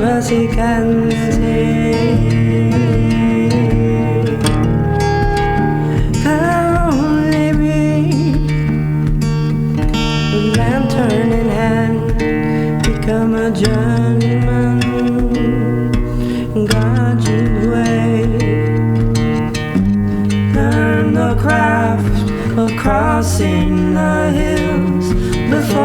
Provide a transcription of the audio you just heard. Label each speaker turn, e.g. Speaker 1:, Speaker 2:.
Speaker 1: as he can see. Can only be with lantern in hand, become a journeyman, guide you the way. Learn the craft of crossing the hills before